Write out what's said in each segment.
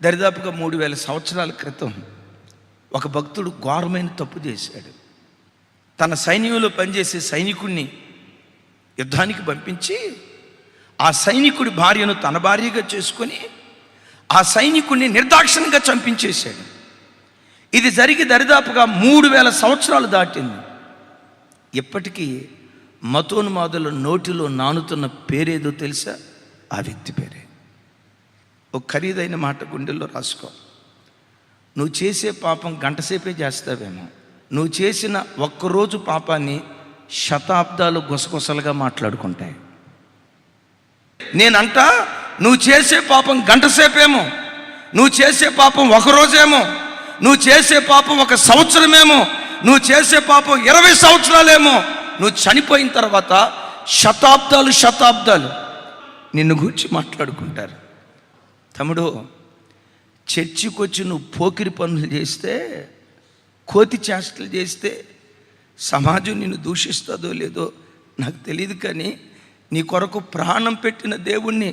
దరిదాపుగా 3000 సంవత్సరాల క్రితం ఒక భక్తుడు ఘోరమైన తప్పు చేశాడు. తన సైన్యంలో పనిచేసే సైనికుడిని యుద్ధానికి పంపించి ఆ సైనికుడి భార్యను తన భార్యగా చేసుకొని ఆ సైనికుడిని నిర్దాక్షిణ్యంగా చంపించేశాడు. ఇది జరిగి దరిదాపుగా 3000 సంవత్సరాలు దాటింది. ఇప్పటికీ మతోన్మాదుల నోటిలో నానుతున్న పేరేదో తెలుసా? ఆ వ్యక్తి పేరే. ఒక ఖరీదైన మాట గుండెల్లో రాసుకో. నువ్వు చేసే పాపం గంటసేపే చేస్తావేమో, నువ్వు చేసిన ఒక్కరోజు పాపాన్ని శతాబ్దాలు గుసగుసలుగా మాట్లాడుకుంటాయి. నేనంట నువ్వు చేసే పాపం గంటసేపేమో, నువ్వు చేసే పాపం ఒకరోజేమో, నువ్వు చేసే పాపం 1 సంవత్సరమేమో, నువ్వు చేసే పాపం 20 సంవత్సరాలేమో, నువ్వు చనిపోయిన తర్వాత శతాబ్దాలు నిన్ను గురించి మాట్లాడుకుంటారు. తమ్ముడు, చర్చికి వచ్చి నువ్వు పోకిరి పనులు చేస్తే, కోతి చేష్టలు చేస్తే సమాజం నిన్ను దూషిస్తుందో లేదో నాకు తెలియదు, కానీ నీ కొరకు ప్రాణం పెట్టిన దేవుణ్ణి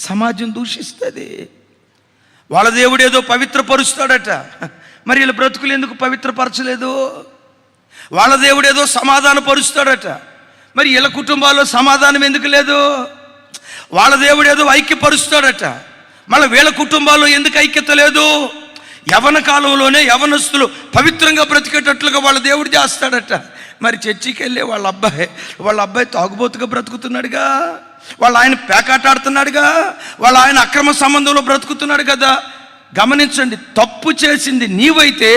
సమాజం దూషిస్తుంది. వాళ్ళ దేవుడు ఏదో పవిత్రపరుస్తాడట, మరి వీళ్ళ బ్రతుకులు ఎందుకు పవిత్రపరచలేదు? వాళ్ళ దేవుడు ఏదో సమాధానపరుస్తాడట, మరి వీళ్ళ కుటుంబాల్లో సమాధానం ఎందుకు లేదు? వాళ్ళ దేవుడు ఏదో ఐక్యపరుస్తాడట, మళ్ళీ వీళ్ళ కుటుంబాల్లో ఎందుకు ఐక్యత లేదు? యవన కాలంలోనే యవనస్తులు పవిత్రంగా బ్రతికేటట్లుగా వాళ్ళ దేవుడు చేస్తాడట. మరి చర్చికి వెళ్ళే వాళ్ళ అబ్బాయి తాగుబోతుగా బ్రతుకుతున్నాడుగా, వాళ్ళ ఆయన పేకాటాడుతున్నాడుగా, వాళ్ళ ఆయన అక్రమ సంబంధంలో బ్రతుకుతున్నాడు కదా. గమనించండి, తప్పు చేసింది నీవైతే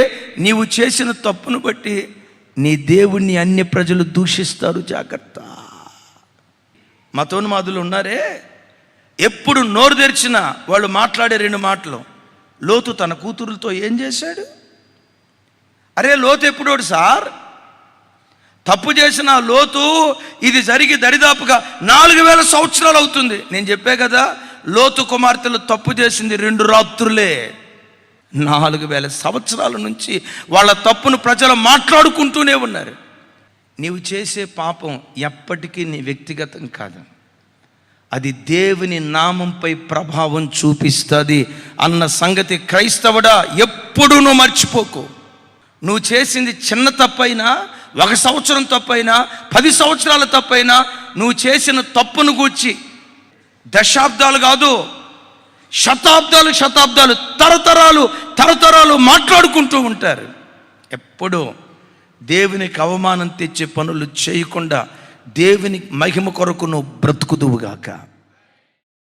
నీవు చేసిన తప్పును బట్టి నీ దేవుణ్ణి అన్య ప్రజలు దూషిస్తారు. జాగ్రత్త. మతోన్మాదులు ఉన్నారే, ఎప్పుడు నోరు తెరిచినా వాళ్ళు మాట్లాడే 2 మాటలు. లోతు తన కూతురులతో ఏం చేశాడు? అరే లోతు ఎప్పుడోడు సార్? తప్పు చేసిన లోతు ఇది జరిగి దరిదాపుగా 4000 సంవత్సరాలు అవుతుంది. నేను చెప్పే కదా, లోతు కుమార్తెలు తప్పు చేసింది 2 రాత్రులే. 4000 సంవత్సరాల నుంచి వాళ్ళ తప్పును ప్రజలు మాట్లాడుకుంటూనే ఉన్నారు. నీవు చేసే పాపం ఎప్పటికీ నీ వ్యక్తిగతం కాదు, అది దేవుని నామంపై ప్రభావం చూపిస్తుంది అన్న సంగతి క్రైస్తవుడా ఎప్పుడూ నువ్వు మర్చిపోకు. నువ్వు చేసింది చిన్న తప్పైనా, 1 సంవత్సరం తప్పైనా, 10 సంవత్సరాల తప్పైనా, నువ్వు చేసిన తప్పును గూర్చి దశాబ్దాలు కాదు, శతాబ్దాలు తరతరాలు మాట్లాడుకుంటూ ఉంటారు. ఎప్పుడూ దేవునికి అవమానం తెచ్చే పనులు చేయకుండా దేవుని మహిమ కొరకు నువ్వు బ్రతుకుదువుగాక.